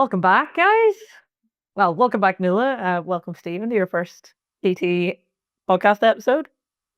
Welcome back, guys. Well, welcome back, Nuala. Welcome, Stephen, to your first PT podcast episode.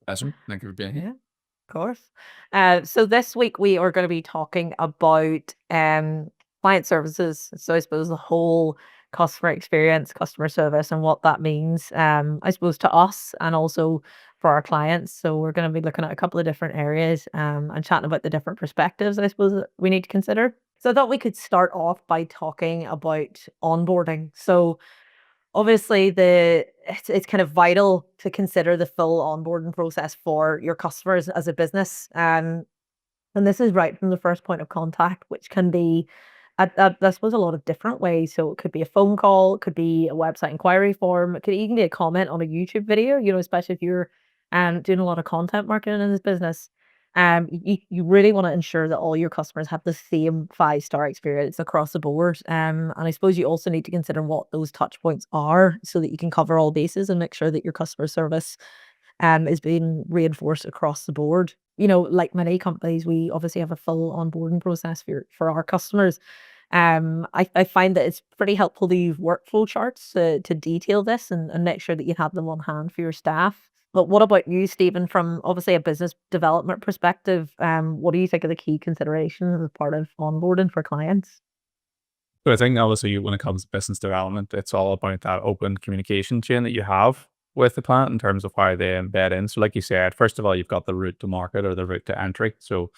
Awesome. Thank you for being here. Yeah, of course. So this week we are going to be talking about client services. So I suppose the whole customer experience, customer service, and what that means. I suppose to us and also for our clients. So we're going to be looking at a couple of different areas and chatting about the different perspectives. I suppose that we need to consider. So I thought we could start off by talking about onboarding. So obviously it's kind of vital to consider the full onboarding process for your customers as a business. And this is right from the first point of contact, which can be I suppose a lot of different ways. So it could be a phone call, it could be a website inquiry form, it could even be a comment on a YouTube video, especially if you're doing a lot of content marketing in this business. You really want to ensure that all your customers have the same 5-star experience across the board. And I suppose you also need to consider what those touch points are so that you can cover all bases and make sure that your customer service is being reinforced across the board. Like many companies, we obviously have a full onboarding process for our customers. I find that it's pretty helpful to use workflow charts to detail this and make sure that you have them on hand for your staff. But what about you, Stephen, from obviously a business development perspective? What do you think are the key considerations as part of onboarding for clients? So I think obviously when it comes to business development, it's all about that open communication chain that you have with the client in terms of how they embed in. So like you said, first of all, you've got the route to market or the route to entry. So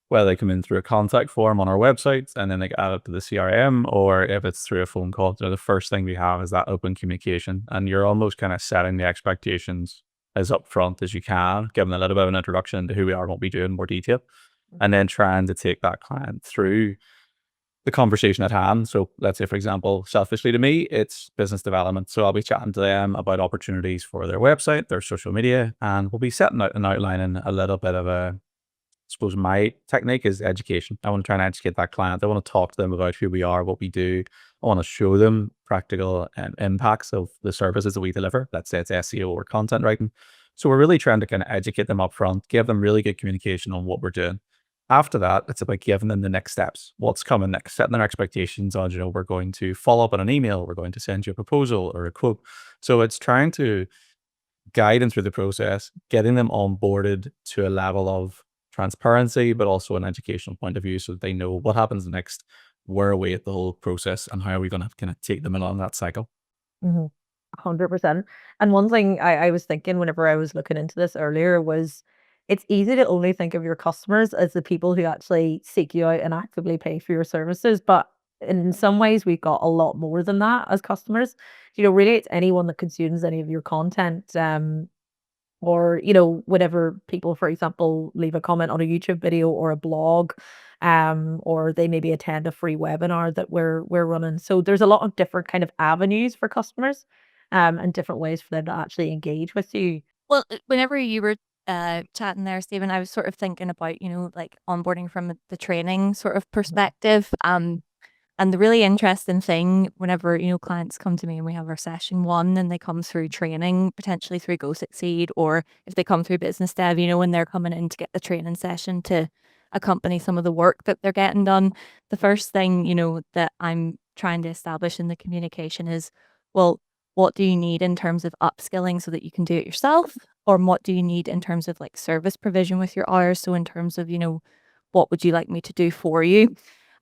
whether they come in through a contact form on our website and then they get added to the CRM, or if it's through a phone call, the first thing we have is that open communication. And you're almost kind of setting the expectations as upfront as you can, giving a little bit of an introduction into who we are and what we do in more detail, and then trying to take that client through the conversation at hand. So let's say, for example, selfishly to me, it's business development. So I'll be chatting to them about opportunities for their website, their social media, and we'll be setting out and outlining a little bit of I suppose my technique is education. I want to try and educate that client. I want to talk to them about who we are, what we do. I want to show them practical impacts of the services that we deliver. Let's say it's SEO or content writing. So we're really trying to kind of educate them up front, give them really good communication on what we're doing. After that, it's about giving them the next steps. What's coming next? Setting their expectations on, we're going to follow up on an email. We're going to send you a proposal or a quote. So it's trying to guide them through the process, getting them onboarded to a level of transparency, but also an educational point of view so that they know what happens next, where are we at the whole process, and how are we going to kind of take them along that cycle. Mm-hmm. 100%. And one thing I was thinking whenever I was looking into this earlier was it's easy to only think of your customers as the people who actually seek you out and actively pay for your services. But in some ways, we've got a lot more than that as customers. Really, it's anyone that consumes any of your content. Or, whenever people, for example, leave a comment on a YouTube video or a blog, or they maybe attend a free webinar that we're running. So there's a lot of different kind of avenues for customers, and different ways for them to actually engage with you. Well, whenever you were chatting there, Stephen, I was sort of thinking about, like onboarding from the training sort of perspective. And the really interesting thing, whenever, clients come to me and we have our session 1 and they come through training, potentially through Go Succeed, or if they come through business dev, when they're coming in to get the training session to accompany some of the work that they're getting done, the first thing, that I'm trying to establish in the communication is, well, what do you need in terms of upskilling so that you can do it yourself? Or what do you need in terms of like service provision with your hours? So in terms of, what would you like me to do for you?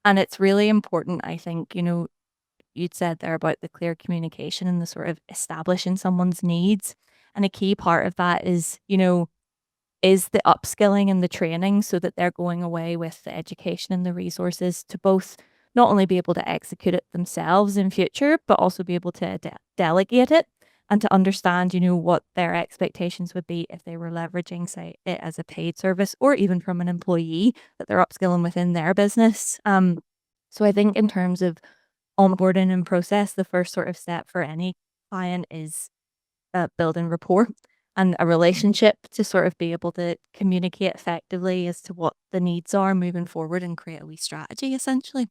And it's really important, I think, you'd said there about the clear communication and the sort of establishing someone's needs. And a key part of that is, is the upskilling and the training so that they're going away with the education and the resources to both not only be able to execute it themselves in future, but also be able to delegate it and to understand, what their expectations would be if they were leveraging, say, it as a paid service or even from an employee that they're upskilling within their business. So I think in terms of onboarding and process, the first sort of step for any client is building rapport and a relationship to sort of be able to communicate effectively as to what the needs are moving forward and create a wee strategy, essentially.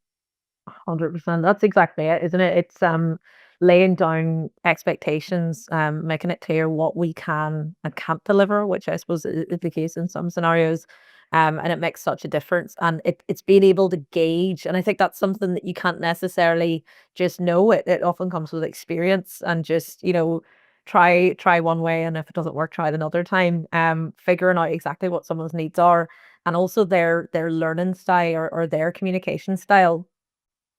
100%. That's exactly it, isn't it? It's laying down expectations, making it clear what we can and can't deliver, which I suppose is the case in some scenarios. And it makes such a difference. And it's being able to gauge. And I think that's something that you can't necessarily just know. It often comes with experience and just, try one way, and if it doesn't work, try it another time. Figuring out exactly what someone's needs are, and also their learning style, or their communication style.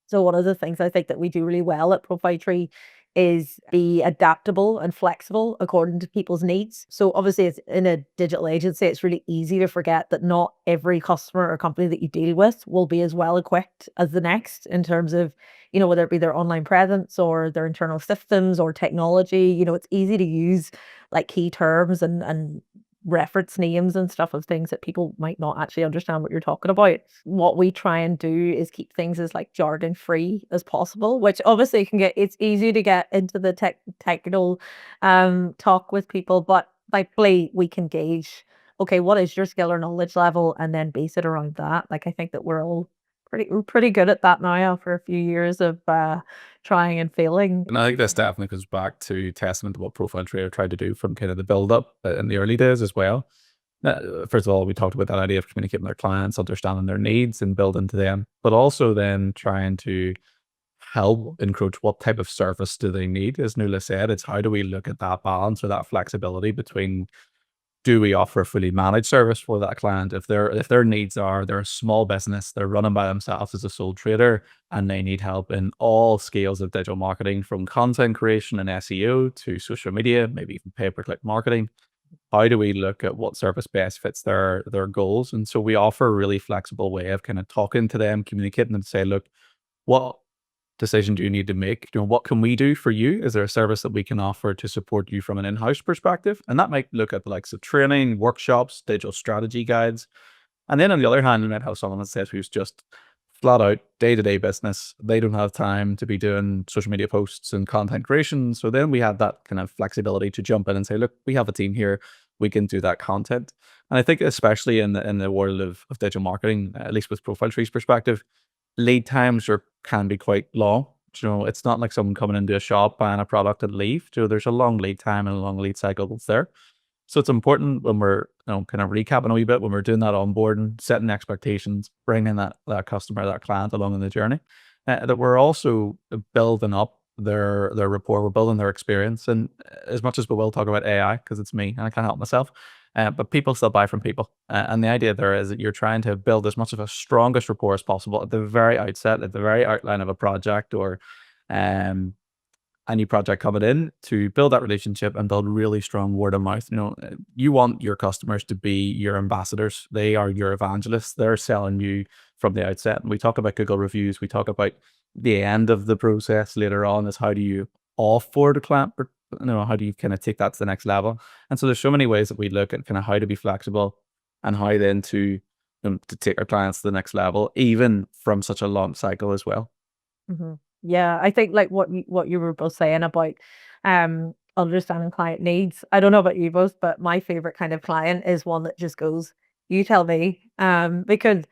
So one of the things I think that we do really well at Profile Tree is be adaptable and flexible according to people's needs. So obviously, it's in a digital agency, it's really easy to forget that not every customer or company that you deal with will be as well equipped as the next in terms of, whether it be their online presence or their internal systems or technology. It's easy to use like key terms and reference names and stuff of things that people might not actually understand what you're talking about. What we try and do is keep things as like jargon free as possible, which obviously it's easy to get into the technical talk with people, but thankfully we can gauge, okay, what is your skill or knowledge level, and then base it around that. Like, I think that we're pretty good at that now after a few years of trying and failing. And I think this definitely goes back to testament to what Profile Tree tried to do from kind of the build up in the early days as well. First of all, we talked about that idea of communicating with their clients, understanding their needs and building to them, but also then trying to help encroach what type of service do they need. As Nuala said, it's how do we look at that balance or that flexibility between, do we offer a fully managed service for that client? If their needs are, they're a small business, they're running by themselves as a sole trader, and they need help in all scales of digital marketing, from content creation and SEO to social media, maybe even pay-per-click marketing. How do we look at what service best fits their goals? And so we offer a really flexible way of kind of talking to them, communicating, and say, look, what decision do you need to make? What can we do for you? Is there a service that we can offer to support you from an in-house perspective? And that might look at the likes of training, workshops, digital strategy guides. And then on the other hand, you might have someone that says who's just flat out day-to-day business. They don't have time to be doing social media posts and content creation. So then we have that kind of flexibility to jump in and say, look, we have a team here. We can do that content. And I think especially in the world of digital marketing, at least with Profile Tree's perspective, lead times can be quite long. It's not like someone coming into a shop, buying a product and leave. There's a long lead time and a long lead cycle that's there. So it's important when we're kind of recapping a wee bit, when we're doing that onboarding, setting expectations, bringing that customer, that client along in the journey, that we're also building up their rapport, we're building their experience. And as much as we will talk about AI, because it's me and I can't help myself, but people still buy from people. And the idea there is that you're trying to build as much of a strongest rapport as possible at the very outset, at the very outline of a project or a new project coming in, to build that relationship and build really strong word of mouth. You want your customers to be your ambassadors. They are your evangelists. They're selling you from the outset. And we talk about Google reviews. We talk about the end of the process later on is how do you offboard a client, how do you kind of take that to the next level? And so there's so many ways that we look at kind of how to be flexible and how then to take our clients to the next level, even from such a long cycle as well. Mm-hmm. Yeah, I think like what you were both saying about understanding client needs. I don't know about you both, but my favorite kind of client is one that just goes, "You tell me," because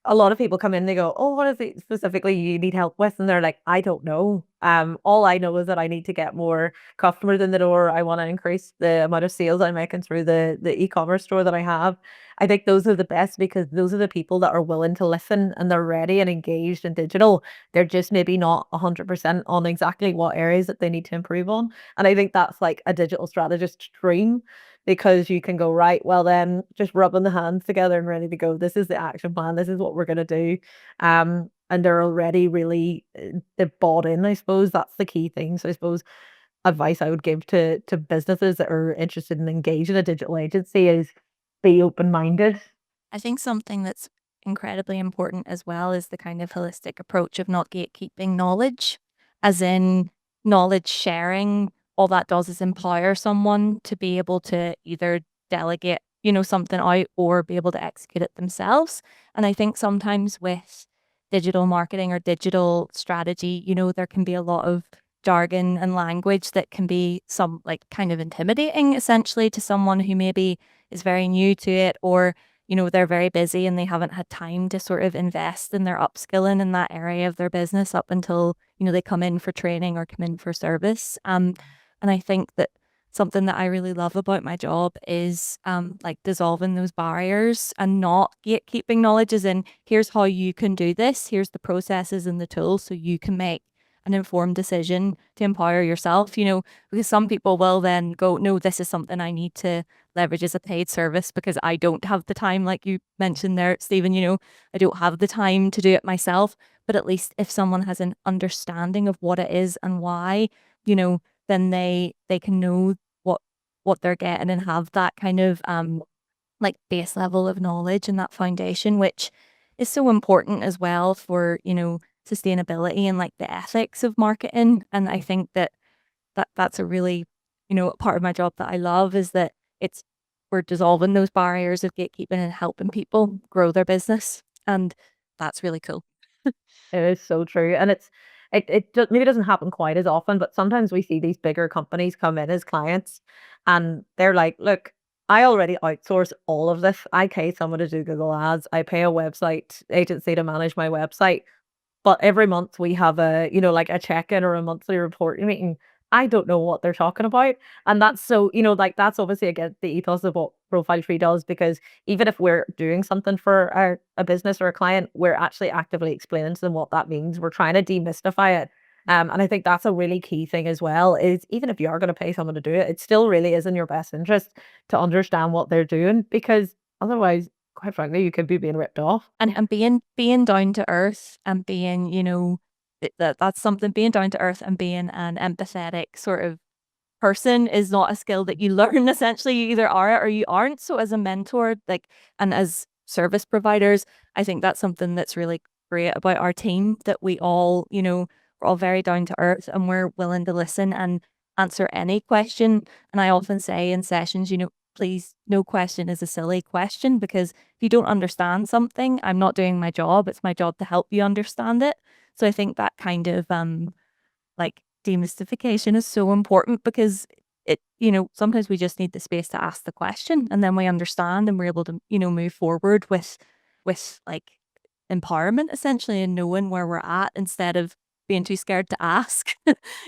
a lot of people come in, they go, "Oh, what is it specifically you need help with?" And they're like, "I don't know. All I know is that I need to get more customers in the door. I want to increase the amount of sales I'm making through the e-commerce store that I have." I think those are the best because those are the people that are willing to listen and they're ready and engaged in digital. They're just maybe not 100% on exactly what areas that they need to improve on. And I think that's like a digital strategist's dream, because you can go, right, well then just rubbing the hands together and ready to go. This is the action plan. This is what we're going to do. And they're already really they've bought in, I suppose. That's the key thing. So I suppose advice I would give to businesses that are interested in engaging a digital agency is be open-minded. I think something that's incredibly important as well is the kind of holistic approach of not gatekeeping knowledge, as in knowledge sharing. All that does is empower someone to be able to either delegate, something out or be able to execute it themselves. And I think sometimes with digital marketing or digital strategy, there can be a lot of jargon and language that can be some like kind of intimidating essentially to someone who maybe is very new to it, or they're very busy and they haven't had time to sort of invest in their upskilling in that area of their business up until they come in for training or come in for service. And I think that something that I really love about my job is like dissolving those barriers and not gatekeeping knowledge, as in, here's how you can do this, here's the processes and the tools so you can make an informed decision to empower yourself, because some people will then go, no, this is something I need to leverage as a paid service because I don't have the time, like you mentioned there, Stephen, I don't have the time to do it myself. But at least if someone has an understanding of what it is and why, then they can know what they're getting and have that kind of like base level of knowledge and that foundation, which is so important as well for, sustainability and like the ethics of marketing. And I think that's a really, part of my job that I love, is that we're dissolving those barriers of gatekeeping and helping people grow their business. And that's really cool. It is so true. And maybe doesn't happen quite as often, but sometimes we see these bigger companies come in as clients and they're like, look, I already outsource all of this. I pay someone to do Google Ads. I pay a website agency to manage my website. But every month we have like a check-in or a monthly reporting meeting. I don't know what they're talking about. And that's so, like that's obviously against the ethos of what Profile Tree does, because even if we're doing something for a business or a client, we're actually actively explaining to them what that means. We're trying to demystify it. And I think that's a really key thing as well, is even if you are going to pay someone to do it, it still really is in your best interest to understand what they're doing, because otherwise, quite frankly, you could be being ripped off. And being down to earth and being, that's something, being down to earth and being an empathetic sort of person is not a skill that you learn. Essentially, you either are it or you aren't. So as a mentor, like, and as service providers, I think that's something that's really great about our team, that we all, we're all very down to earth and we're willing to listen and answer any question. And I often say in sessions, please, no question is a silly question, because if you don't understand something, I'm not doing my job. It's my job to help you understand it. So I think that kind of like demystification is so important, because it, sometimes we just need the space to ask the question and then we understand and we're able to, move forward with like empowerment essentially, and knowing where we're at instead of being too scared to ask.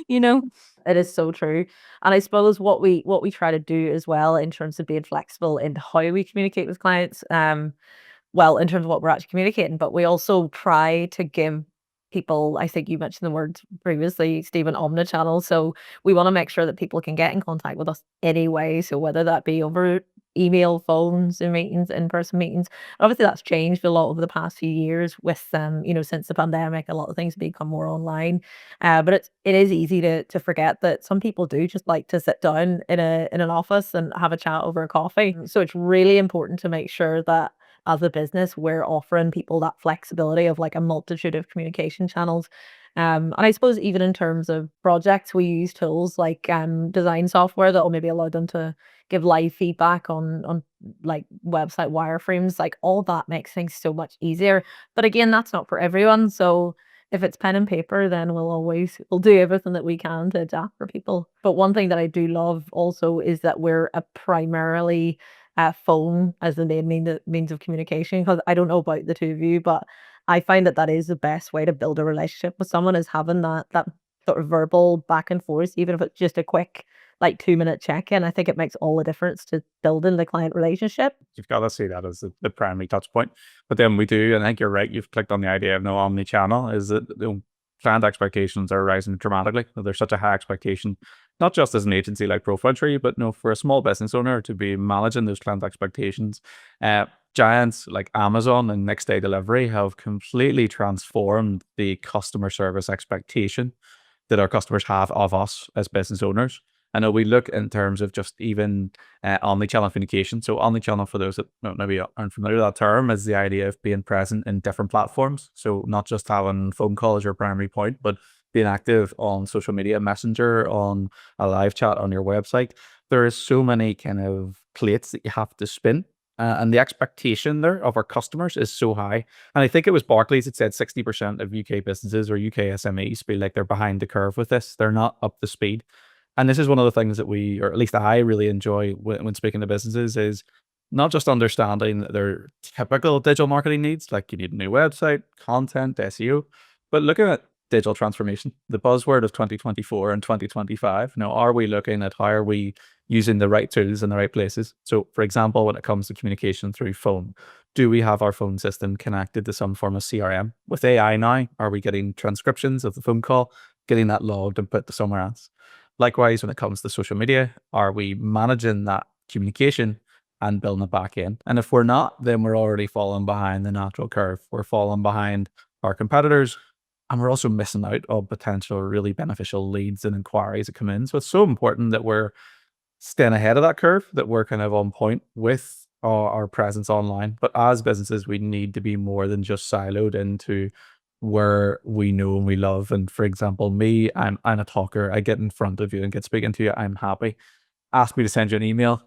It is so true. And I suppose what we try to do as well in terms of being flexible in how we communicate with clients, well, in terms of what we're actually communicating, but we also try to give people, I think you mentioned the word previously, Stephen, omni-channel. So we want to make sure that people can get in contact with us anyway. So whether that be over email, phones, Zoom meetings, in-person meetings. Obviously that's changed a lot over the past few years with since the pandemic, a lot of things become more online. But it is easy to forget that some people do just like to sit down in an office and have a chat over a coffee. So it's really important to make sure that as a business, we're offering people that flexibility of like a multitude of communication channels. And I suppose even in terms of projects, we use tools like design software that will maybe allow them to give live feedback on like website wireframes. Like all that makes things so much easier. But again, that's not for everyone. So if it's pen and paper, then we'll do everything that we can to adapt for people. But one thing that I do love also is that we're a primarily phone as the main means of communication, because I don't know about the two of you, but I find that is the best way to build a relationship with someone, is having that sort of verbal back and forth, even if it's just a quick like 2-minute check-in. I think it makes all the difference to building the client relationship. You've got to see that as the primary touch point. But then we do, and I think you're right, you've clicked on the idea of no omni-channel, is that client expectations are rising dramatically. There's such a high expectation, not just as an agency like Profile Tree, but for a small business owner to be managing those client expectations. Giants like Amazon and next day delivery have completely transformed the customer service expectation that our customers have of us as business owners. I know we look in terms of just even omni-channel communication. So omni-channel, for those that maybe aren't familiar with that term, is the idea of being present in different platforms. So not just having phone call as your primary point, but being active on social media, messenger, on a live chat on your website. There is so many kind of plates that you have to spin. And the expectation there of our customers is so high. And I think it was Barclays that said 60% of UK businesses or UK SMEs feel like they're behind the curve with this. They're not up to speed. And this is one of the things that we, or at least I really enjoy when speaking to businesses, is not just understanding their typical digital marketing needs, like you need a new website, content, SEO, but looking at digital transformation, the buzzword of 2024 and 2025. Now, are we looking at how are we using the right tools in the right places? So, for example, when it comes to communication through phone, do we have our phone system connected to some form of CRM? With AI now, are we getting transcriptions of the phone call, getting that logged and put to somewhere else? Likewise, when it comes to social media, are we managing that communication and building it back in? And if we're not, then we're already falling behind the natural curve. We're falling behind our competitors, and we're also missing out on potential really beneficial leads and inquiries that come in. So it's so important that we're staying ahead of that curve, that we're kind of on point with our presence online. But as businesses, we need to be more than just siloed into where we know and we love. And for example, me, I'm a talker. I get in front of you and get speaking to you. I'm happy. Ask me to send you an email.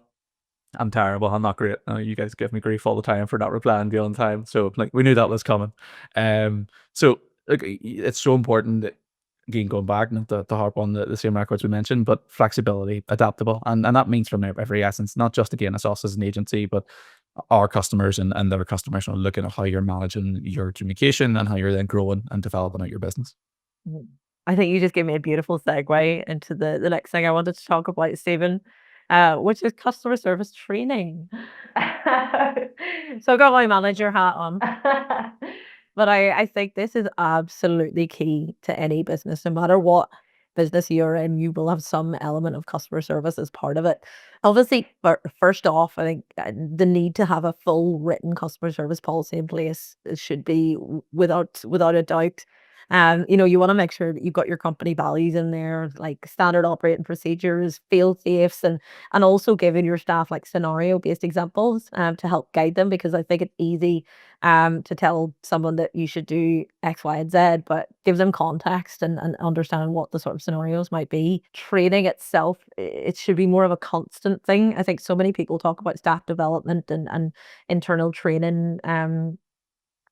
I'm terrible. I'm not great. You guys give me grief all the time for not replying to you on time. So like we knew that was coming. So like it's so important that, again, going back, not to harp on the same records we mentioned, but flexibility, adaptable. And that means from every essence, not just again as us as an agency, but our customers and their customers are looking at how you're managing your communication and how you're then growing and developing out your business. I think you just gave me a beautiful segue into the next thing I wanted to talk about, Stephen, which is customer service training. So I got my manager hat on. But I think this is absolutely key to any business. No matter what business you're in, you will have some element of customer service as part of it. Obviously, first off, I think the need to have a full written customer service policy in place should be without a doubt. You want to make sure that you've got your company values in there, like standard operating procedures, fail safes, and also giving your staff like scenario based examples to help guide them, because I think it's easy to tell someone that you should do X, Y, and Z, but give them context and understand what the sort of scenarios might be. Training itself, it should be more of a constant thing. I think so many people talk about staff development and internal training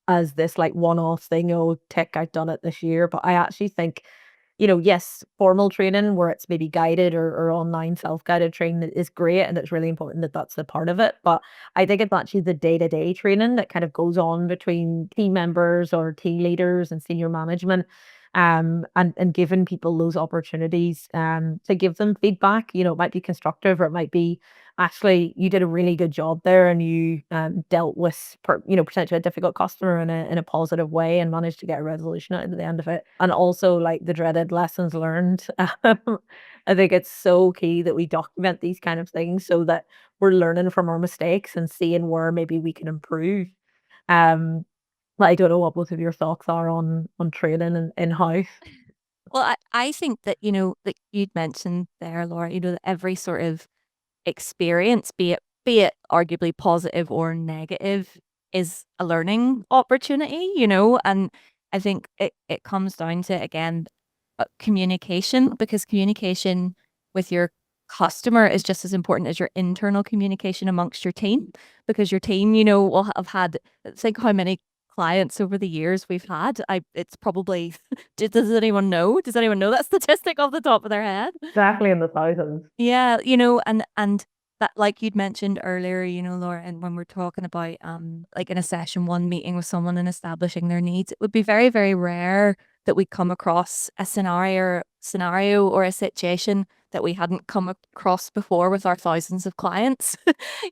as this like one-off thing. Oh, tick, I've done it this year. But I actually think, yes, formal training where it's maybe guided or online self-guided training is great, and it's really important that that's a part of it. But I think it's actually the day-to-day training that kind of goes on between team members or team leaders and senior management, and giving people those opportunities to give them feedback. It might be constructive, or it might be, actually, you did a really good job there, and you dealt with potentially a difficult customer in a positive way and managed to get a resolution at the end of it. And also like the dreaded lessons learned. I think it's so key that we document these kind of things so that we're learning from our mistakes and seeing where maybe we can improve. Um, but I don't know what both of your thoughts are on training and in-house. Well, I think that, like you'd mentioned there, Laura, that every sort of experience, be it arguably positive or negative, is a learning opportunity, and I think it comes down to, again, communication, because communication with your customer is just as important as your internal communication amongst your team, because your team, will have had, think how many clients over the years we've had. It's probably, does anyone know that statistic off the top of their head? Exactly, in the thousands. Yeah, and that, like you'd mentioned earlier, Laura, and when we're talking about like in a session one meeting with someone and establishing their needs, it would be very, very rare that we come across a scenario or a situation that we hadn't come across before with our thousands of clients.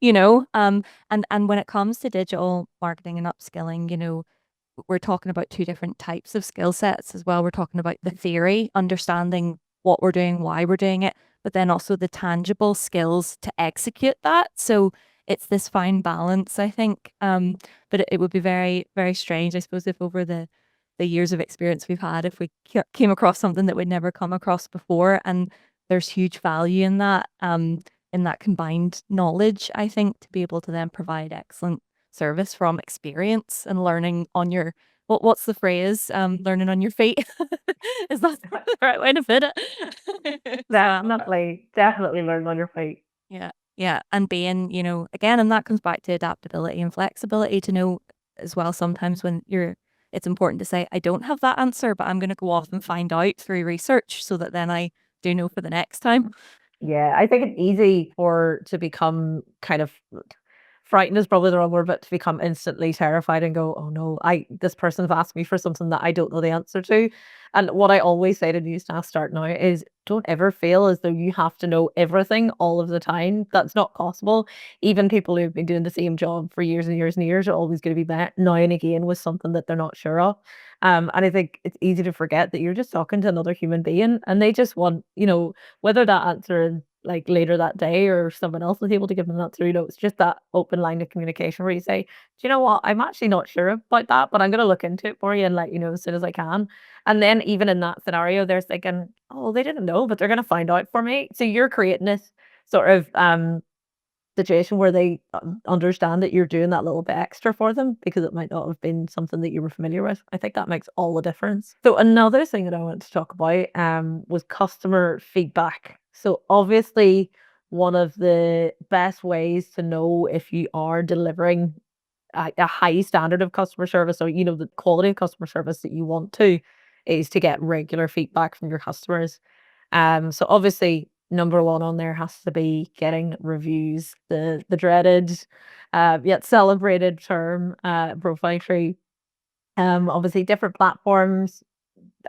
And when it comes to digital marketing and upskilling, we're talking about two different types of skill sets as well. We're talking about the theory, understanding what we're doing, why we're doing it, but then also the tangible skills to execute that. So it's this fine balance, I think. But it would be very, very strange, I suppose, if over the years of experience we've had, if we came across something that we'd never come across before. And there's huge value in that combined knowledge, I think, to be able to then provide excellent service from experience and learning on your, what's the phrase? Learning on your feet. Is that the right way to put it? Definitely learn on your feet. Yeah. And being, again, and that comes back to adaptability and flexibility, to know as well sometimes when it's important to say, I don't have that answer, but I'm going to go off and find out through research so that then I do know for the next time. Yeah, I think it's easy to become kind of frightened is probably the wrong word, but to become instantly terrified and go, oh no, this person's asked me for something that I don't know the answer to. And what I always say to new staff starting out is don't ever feel as though you have to know everything all of the time. That's not possible. Even people who've been doing the same job for years and years and years are always going to be met now and again with something that they're not sure of. And I think it's easy to forget that you're just talking to another human being and they just want, whether that answer is like later that day or someone else is able to give them that through, it's just that open line of communication where you say, do you know what? I'm actually not sure about that, but I'm going to look into it for you and let you know as soon as I can. And then even in that scenario, they're thinking, oh, they didn't know, but they're going to find out for me. So you're creating this sort of situation where they understand that you're doing that little bit extra for them because it might not have been something that you were familiar with. I think that makes all the difference. So another thing that I want to talk about was customer feedback. So obviously one of the best ways to know if you are delivering a high standard of customer service or the quality of customer service that you want to is to get regular feedback from your customers. So obviously number one on there has to be getting reviews, the dreaded yet celebrated term, profile tree. Obviously different platforms.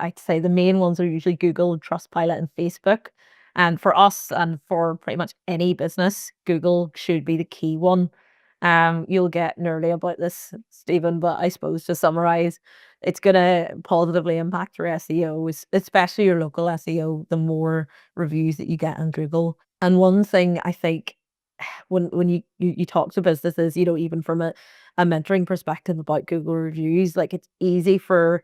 I'd say the main ones are usually Google, Trustpilot, and Facebook. And for us and for pretty much any business, Google should be the key one. You'll get nerdy about this, Stephen, but I suppose to summarize, it's going to positively impact your SEO, especially your local SEO, the more reviews that you get on Google. And one thing I think when you talk to businesses, even from a mentoring perspective about Google reviews, like it's easy for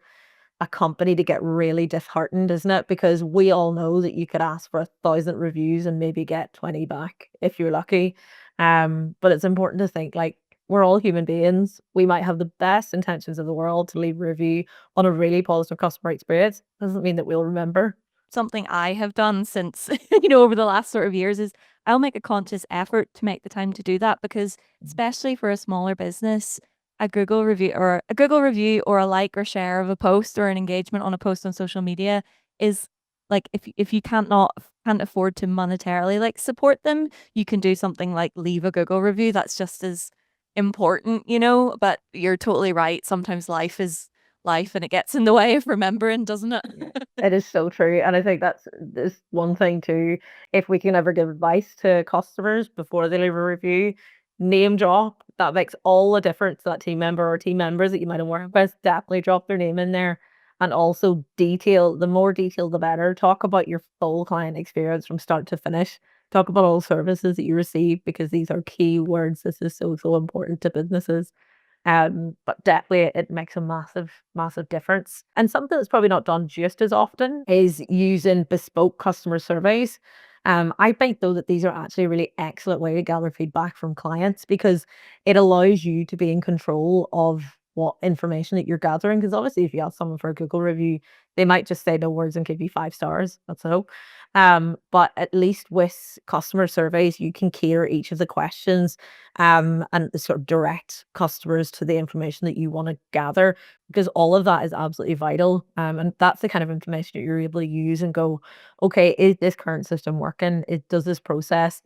a company to get really disheartened, isn't it? Because we all know that you could ask for 1,000 reviews and maybe get 20 back if you're lucky. But it's important to think like we're all human beings. We might have the best intentions of the world to leave a review on a really positive customer experience. Doesn't mean that we'll remember. Something I have done since, over the last sort of years is I'll make a conscious effort to make the time to do that because especially for a smaller business, a Google review or a like or share of a post or an engagement on a post on social media is like if you can't afford to monetarily like support them, you can do something like leave a Google review. That's just as important, but you're totally right. Sometimes life is life and it gets in the way of remembering, doesn't it? It is so true. And I think that's one thing too. If we can ever give advice to customers before they leave a review, name drop. That makes all the difference to that team member or team members that you might have worked with. Definitely drop their name in there. And also the more detail, the better. Talk about your full client experience from start to finish. Talk about all services that you receive because these are key words. This is so, so important to businesses. But definitely it makes a massive, massive difference. And something that's probably not done just as often is using bespoke customer surveys. I think though that these are actually a really excellent way to gather feedback from clients because it allows you to be in control of what information that you're gathering. Because obviously if you ask someone for a Google review, they might just say no words and give you 5 stars. That's all. But at least with customer surveys, you can cater each of the questions and sort of direct customers to the information that you want to gather because all of that is absolutely vital. And that's the kind of information that you're able to use and go, okay, is this current system working? Does this process,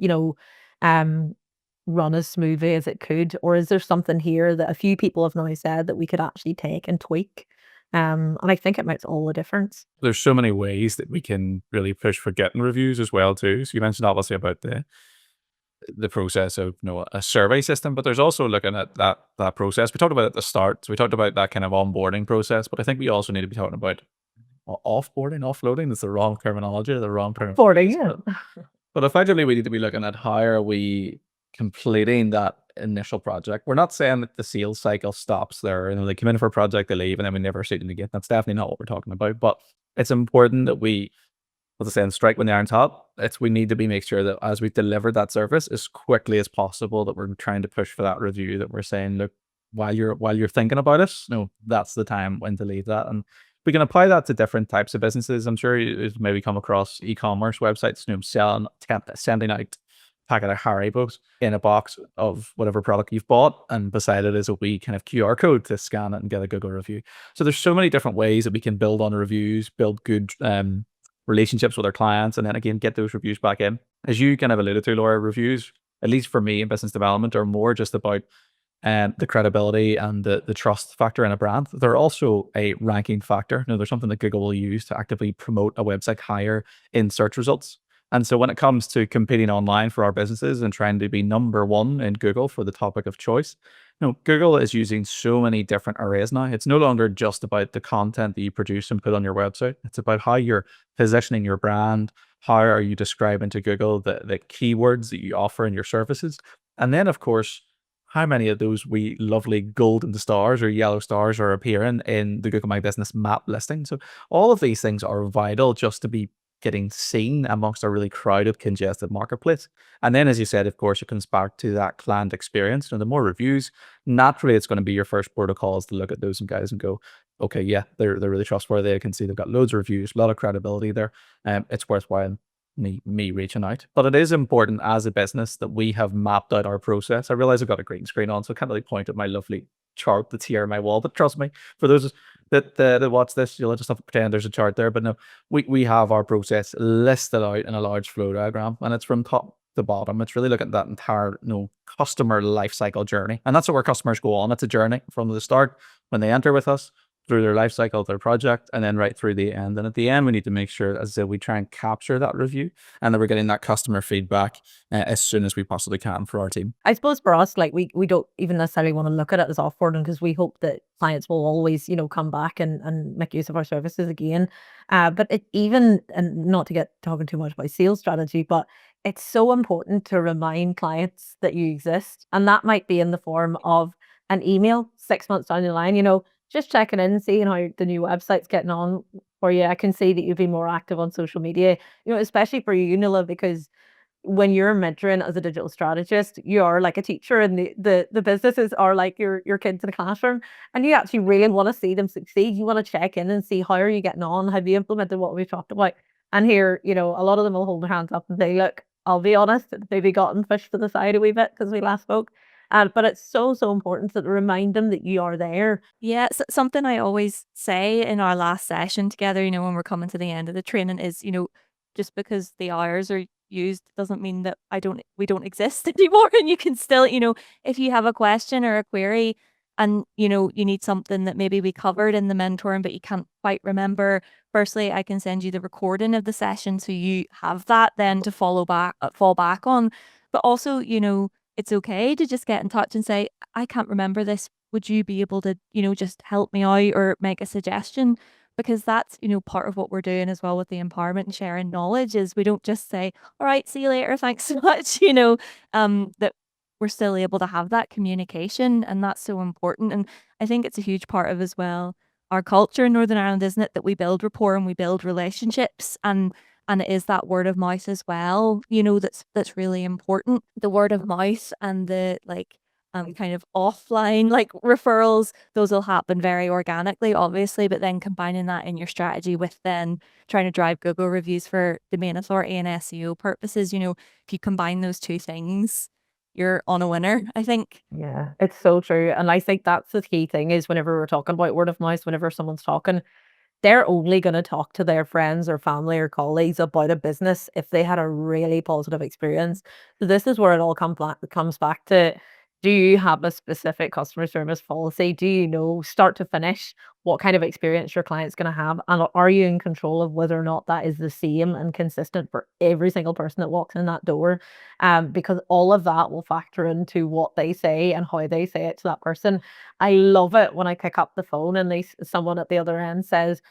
run as smoothly as it could? Or is there something here that a few people have now said that we could actually take and tweak? And I think it makes all the difference. There's so many ways that we can really push for getting reviews as well too. So you mentioned obviously about the process of a survey system, but there's also looking at that process. We talked about it at the start. So we talked about that kind of onboarding process, but I think we also need to be talking about offboarding, offloading. That's the wrong terminology, the wrong term. Offboarding, yeah. But effectively we need to be looking at how are we completing that initial project. We're not saying that the sales cycle stops there. They come in for a project, they leave, and then we never see them again. That's definitely not what we're talking about. But it's important that we, as I say, strike when the iron's hot. We need to make sure that as we deliver that service as quickly as possible, that we're trying to push for that review. That we're saying, look, while you're thinking about it, that's the time when to leave that. And we can apply that to different types of businesses. I'm sure you've maybe come across e-commerce websites, sending out packet of Haribos in a box of whatever product you've bought, and beside it is a wee kind of QR code to scan it and get a Google review. So there's so many different ways that we can build on reviews, build good relationships with our clients, and then again get those reviews back in. As you kind of alluded to, Laura, reviews at least for me in business development, are more just about the credibility and the trust factor in a brand. They're also a ranking factor. They're something that Google will use to actively promote a website higher in search results. And so when it comes to competing online for our businesses and trying to be number one in Google for the topic of choice, Google is using so many different arrays now. It's no longer just about the content that you produce and put on your website. It's about how you're positioning your brand. How are you describing to Google the keywords that you offer in your services? And then, of course, how many of those wee lovely golden stars or yellow stars are appearing in the Google My Business map listing? So all of these things are vital just to be getting seen amongst a really crowded, congested marketplace. And then, as you said, of course, it comes back to that client experience. The more reviews, naturally, it's going to be your first protocol is to look at those guys and go, okay, yeah, they're really trustworthy. I can see they've got loads of reviews, a lot of credibility there. It's worthwhile me reaching out. But it is important as a business that we have mapped out our process. I realize I've got a green screen on, so I can't really point at my lovely chart that's here on my wall. But trust me, for those that watch this, you'll just have to pretend there's a chart there. But no, we have our process listed out in a large flow diagram, and it's from top to bottom. It's really looking at that entire customer life cycle journey. And that's where customers go on. It's a journey from the start when they enter with us, through their life cycle of their project, and then right through the end. And at the end, we need to make sure, as I said, we try and capture that review and that we're getting that customer feedback as soon as we possibly can for our team. I suppose for us, like we don't even necessarily want to look at it as offboarding because we hope that clients will always, come back and make use of our services again. But and not to get talking too much about sales strategy, but it's so important to remind clients that you exist. And that might be in the form of an email 6 months down the line, just checking in, seeing how the new website's getting on for you. I can see that you've been more active on social media, especially for you, Nuala, because when you're mentoring as a digital strategist, you are like a teacher and the businesses are like your kids in the classroom, and you actually really want to see them succeed. You want to check in and see how are you getting on? Have you implemented what we've talked about? And here, a lot of them will hold their hands up and say, look, I'll be honest, it's maybe gotten pushed to the side a wee bit because we last spoke. But it's so, so important to remind them that you are there. Yeah, something I always say in our last session together, when we're coming to the end of the training is, just because the hours are used doesn't mean that we don't exist anymore. And you can still, if you have a question or a query and, you need something that maybe we covered in the mentoring, but you can't quite remember. Firstly, I can send you the recording of the session so you have that then to fall back on. But also, it's okay to just get in touch and say, I can't remember this. Would you be able to, just help me out or make a suggestion? Because that's, part of what we're doing as well with the empowerment and sharing knowledge is we don't just say, all right, see you later. Thanks so much. That we're still able to have that communication, and that's so important. And I think it's a huge part of as well our culture in Northern Ireland, isn't it? That we build rapport and we build relationships, and it is that word of mouth as well, that's really important. The word of mouth and the kind of offline referrals, those will happen very organically, obviously, but then combining that in your strategy with then trying to drive Google reviews for domain authority and SEO purposes, if you combine those two things, you're on a winner, I think. Yeah, it's so true. And I think that's the key thing is whenever we're talking about word of mouth, whenever someone's talking, they're only going to talk to their friends or family or colleagues about a business if they had a really positive experience. So this is where it all comes back to, do you have a specific customer service policy? Do you know start to finish what kind of experience your client's going to have? And are you in control of whether or not that is the same and consistent for every single person that walks in that door? Because all of that will factor into what they say and how they say it to that person. I love it when I pick up the phone and someone at the other end says,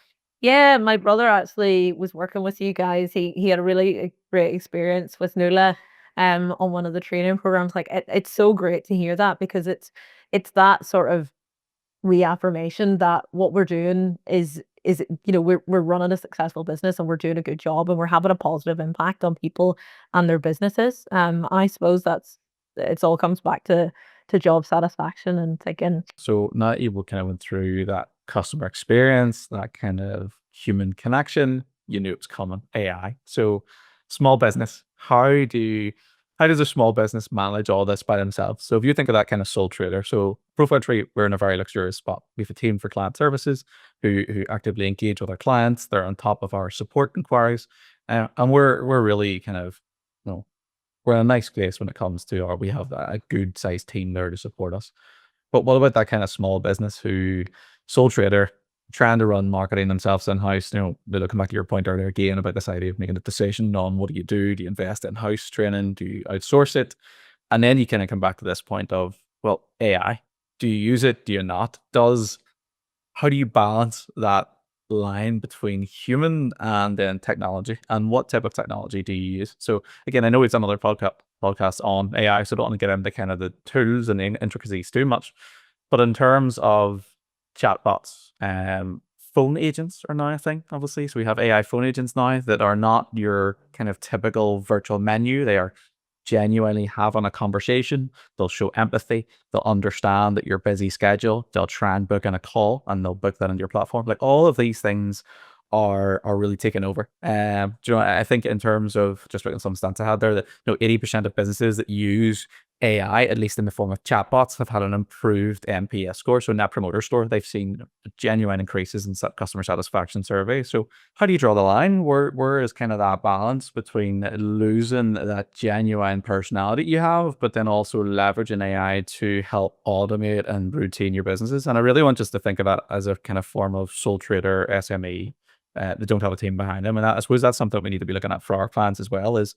yeah, my brother actually was working with you guys. He had a really great experience with Nuala on one of the training programs. Like it's so great to hear that because it's that sort of reaffirmation that what we're doing is we're running a successful business and we're doing a good job and we're having a positive impact on people and their businesses. I suppose it's all comes back to job satisfaction and thinking. So now you kind of went through that customer experience, that kind of human connection. You knew it's coming, AI. So small business, how does a small business manage all this by themselves? So if you think of that kind of sole trader, so Profile Tree, we're in a very luxurious spot. We have a team for client services who actively engage with our clients. They're on top of our support inquiries, and we're really kind of we're in a nice place when it comes to, or we have a good sized team there to support us. But what about that kind of small business who sole trader trying to run marketing themselves in-house? Come back to your point earlier again about this idea of making a decision on what do you do? Do you invest in house training? Do you outsource it? And then you kind of come back to this point of, well, AI, do you use it? Do you not? How do you balance that line between human and then technology? And what type of technology do you use? So again, I know we've done other podcasts on AI, so I don't want to get into kind of the tools and the intricacies too much. But in terms of chatbots, phone agents are now a thing, obviously. So we have AI phone agents now that are not your kind of typical virtual menu. They are genuinely having a conversation. They'll show empathy. They'll understand that your busy schedule. They'll try and book in a call and they'll book that into your platform. Like all of these things are really taking over. I think in terms of just looking at some stats I had there that 80% of businesses that use AI, at least in the form of chatbots, have had an improved NPS score, so Net Promoter Score. They've seen genuine increases in customer satisfaction surveys. So how do you draw the line? Where is kind of that balance between losing that genuine personality you have, but then also leveraging AI to help automate and routine your businesses? And I really want just to think of that as a kind of form of sole trader SME that don't have a team behind them. And I suppose that's something we need to be looking at for our clients as well, is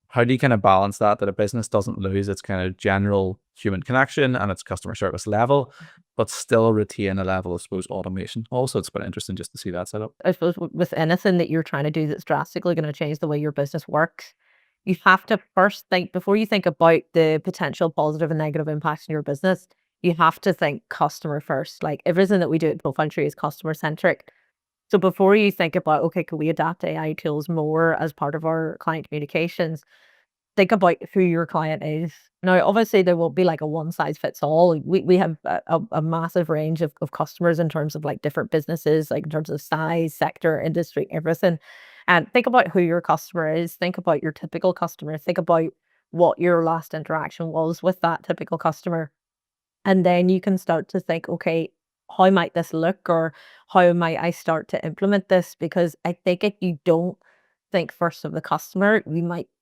how do you kind of balance that a business doesn't lose its kind of general human connection and its customer service level, but still retain a level of, I suppose, automation? Also, it's been interesting just to see that set up. I suppose with anything that you're trying to do that's drastically going to change the way your business works, you have to first think, before you think about the potential positive and negative impacts in your business, you have to think customer first. Like everything that we do at Profile Tree is customer centric. So before you think about, okay, can we adapt AI tools more as part of our client communications, think about who your client is. Now, obviously, there won't be like a one size fits all. We have a massive range of customers in terms of like different businesses, like in terms of size, sector, industry, everything. And think about who your customer is. Think about your typical customer. Think about what your last interaction was with that typical customer. And then you can start to think, okay, how might this look, or how might I start to implement this? Because I think if you don't think first of the customer,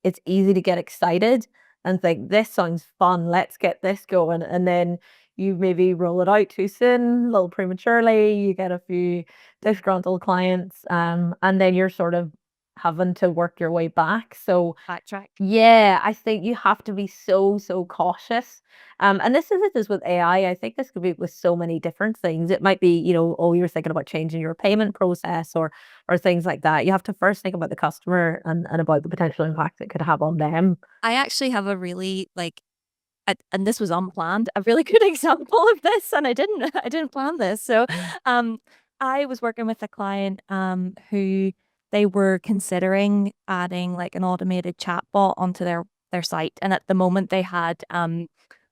it's easy to get excited and think this sounds fun, let's get this going. And then you maybe roll it out too soon, a little prematurely, you get a few disgruntled clients, and then you're sort of having to work your way back. So Backtrack. yeah, I think you have to be so, so cautious. And this isn't just with AI. I think this could be with so many different things. It might be, oh, you're thinking about changing your payment process or things like that. You have to first think about the customer and about the potential impact it could have on them. I actually have a really and this was unplanned, a really good example of this, and I didn't plan this. So, I was working with a client who they were considering adding like an automated chatbot onto their site, and at the moment they had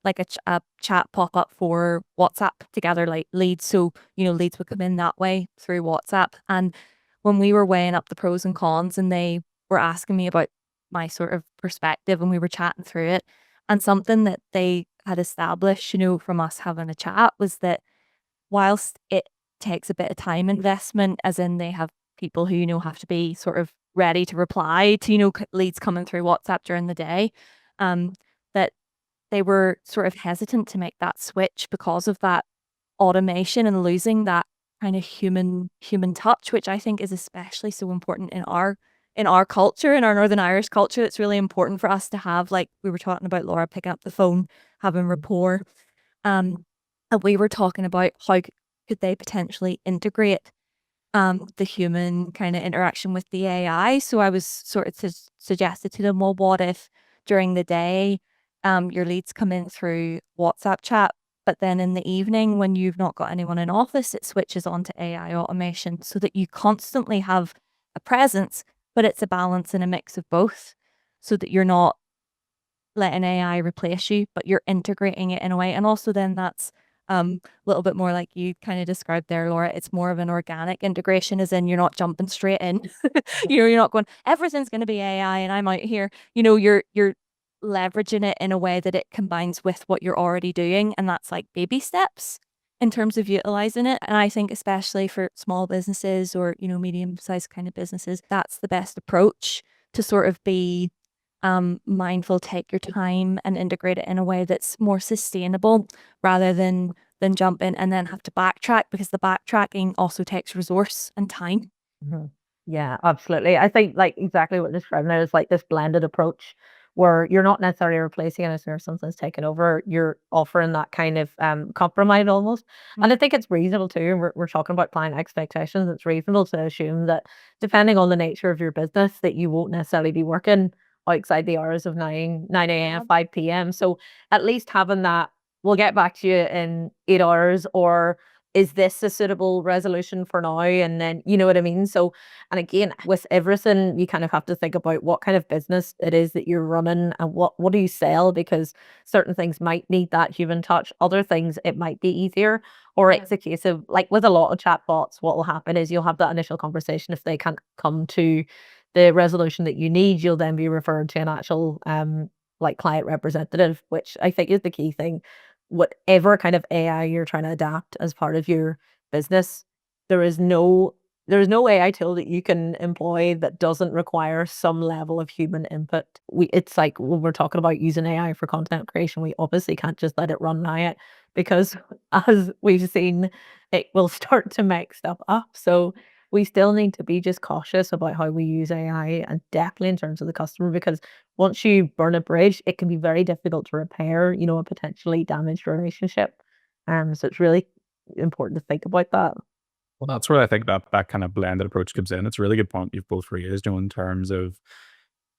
like a chat pop up for WhatsApp to gather like leads. So leads would come in that way through WhatsApp. And when we were weighing up the pros and cons, and they were asking me about my sort of perspective, and we were chatting through it, and something that they had established, from us having a chat, was that whilst it takes a bit of time investment, as in they have people who, have to be sort of ready to reply to, leads coming through WhatsApp during the day, that they were sort of hesitant to make that switch because of that automation and losing that kind of human touch, which I think is especially so important in our culture, in our Northern Irish culture. It's really important for us to have, like we were talking about, Laura, picking up the phone, having rapport. And we were talking about how could they potentially integrate the human kind of interaction with the AI. So I was sort of suggested to them, well, what if during the day your leads come in through WhatsApp chat, but then in the evening when you've not got anyone in office, it switches on to AI automation, so that you constantly have a presence, but it's a balance and a mix of both, so that you're not letting AI replace you, but you're integrating it in a way. And also then that's a little bit more like you kind of described there, Laura. It's more of an organic integration, as in you're not jumping straight in. You're not going, everything's going to be AI and I'm out here. You're leveraging it in a way that it combines with what you're already doing. And that's like baby steps in terms of utilizing it. And I think especially for small businesses or, medium-sized kind of businesses, that's the best approach to sort of be mindful, take your time and integrate it in a way that's more sustainable rather than jump in and then have to backtrack, because the backtracking also takes resource and time. Mhm. Yeah, absolutely. I think like exactly what you're describing there is like this blended approach where you're not necessarily replacing anything or something's taken over. You're offering that kind of compromise almost. And I think it's reasonable too. We're talking about client expectations. It's reasonable to assume that depending on the nature of your business, that you won't necessarily be working outside the hours of 9 a.m., 5 p.m. So at least having that, we'll get back to you in 8 hours, or is this a suitable resolution for now? And then, you know what I mean? So, and again, with everything, you kind of have to think about what kind of business it is that you're running and what do you sell? Because certain things might need that human touch. Other things, it might be easier. Or it's a case of like with a lot of chatbots, what will happen is you'll have that initial conversation. If they can't come to the resolution that you need, you'll then be referred to an actual like client representative, which I think is the key thing. Whatever kind of AI you're trying to adapt as part of your business, there is no AI tool that you can employ that doesn't require some level of human input. It's like when we're talking about using AI for content creation, we obviously can't just let it run riot because as we've seen, it will start to make stuff up. So we still need to be just cautious about how we use AI, and definitely in terms of the customer, because once you burn a bridge, it can be very difficult to repair, you know, a potentially damaged relationship. So it's really important to think about that. Well, that's where I think that kind of blended approach comes in. It's a really good point you've both raised, you know, in terms of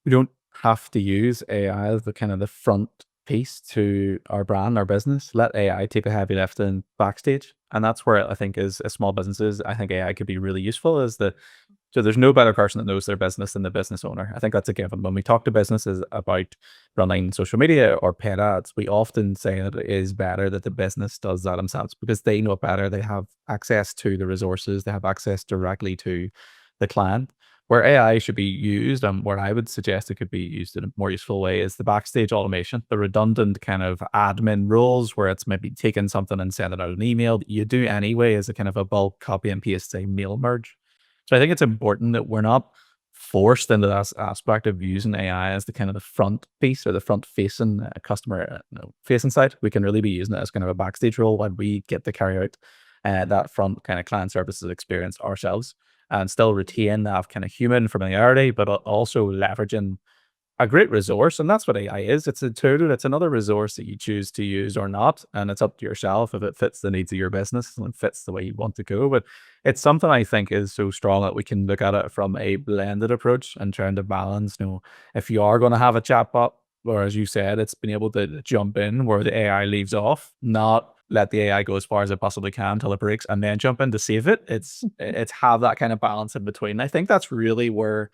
we don't have to use AI as the kind of the front piece to our brand, our business. Let AI take the heavy lifting backstage. And that's where I think as small businesses, I think AI could be really useful so there's no better person that knows their business than the business owner. I think that's a given. When we talk to businesses about running social media or paid ads, we often say that it is better that the business does that themselves because they know it better. They have access to the resources. They have access directly to the client. Where AI should be used, and where I would suggest it could be used in a more useful way, is the backstage automation, the redundant kind of admin roles where it's maybe taking something and sending out an email that you do anyway as a kind of a bulk copy and paste, say, mail merge. So I think it's important that we're not forced into that aspect of using AI as the kind of the front piece or the front facing customer facing side. We can really be using it as kind of a backstage role when we get to carry out that front kind of client services experience ourselves and still retain that kind of human familiarity, but also leveraging a great resource. And that's what AI is. It's a tool. It's another resource that you choose to use or not. And it's up to yourself if it fits the needs of your business and fits the way you want to go. But it's something I think is so strong that we can look at it from a blended approach and trying to balance, you know, if you are going to have a chatbot, or as you said, it's been able to jump in where the AI leaves off, not let the AI go as far as it possibly can till it breaks and then jump in to save it. It's have that kind of balance in between. I think that's really where,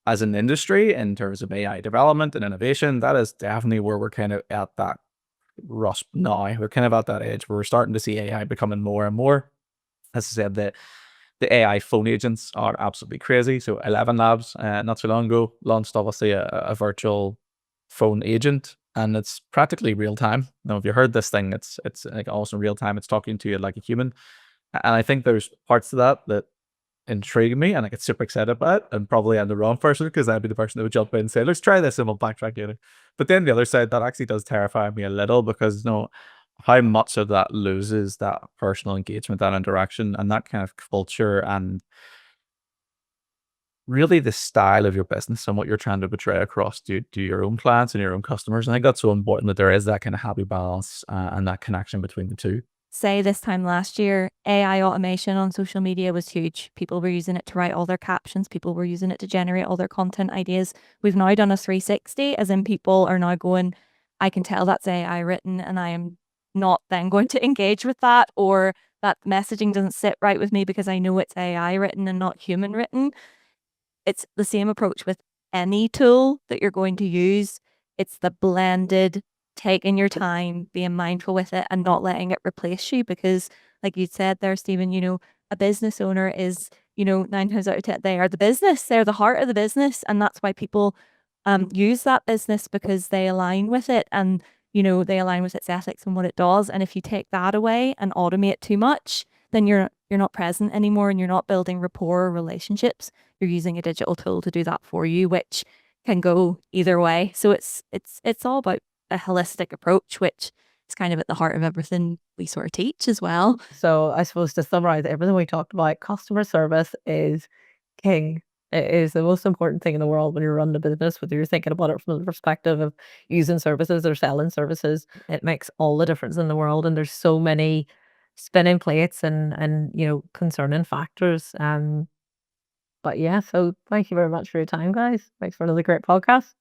as an industry, in terms of AI development and innovation, that is definitely where we're kind of at that rusp now. We're kind of at that edge where we're starting to see AI becoming more and more. As I said, the AI phone agents are absolutely crazy. So 11 Labs, not so long ago, launched obviously a virtual phone agent, and it's practically real time. Now, if you heard this thing, it's like almost in real time. It's talking to you like a human. And I think there's parts of that intrigue me and I get super excited about it, and probably I'm the wrong person because I'd be the person that would jump in and say, let's try this and we'll backtrack later. But then the other side, that actually does terrify me a little because, you know, how much of that loses that personal engagement, that interaction, and that kind of culture, and really the style of your business and what you're trying to portray across to your own clients and your own customers. I think that's so important that there is that kind of happy balance and that connection between the two. Say this time last year, AI automation on social media was huge. People were using it to write all their captions. People were using it to generate all their content ideas. We've now done a 360, as in people are now going, I can tell that's AI written and I am not then going to engage with that, or that messaging doesn't sit right with me because I know it's AI written and not human written. It's the same approach with any tool that you're going to use. It's the blended, taking your time, being mindful with it and not letting it replace you. Because like you said there, Stephen, you know, a business owner is, you know, 9 times out of 10, they are the business. They're the heart of the business. And that's why people use that business, because they align with it and, you know, they align with its ethics and what it does. And if you take that away and automate too much, then you're not present anymore and you're not building rapport or relationships. You're using a digital tool to do that for you, which can go either way. So it's all about a holistic approach, which is kind of at the heart of everything we sort of teach as well. So I suppose to summarize everything we talked about, customer service is king. It is the most important thing in the world when you're running a business, whether you're thinking about it from the perspective of using services or selling services. It makes all the difference in the world, and there's so many spinning plates and concerning factors. But yeah, so thank you very much for your time, guys. Thanks for another great podcast.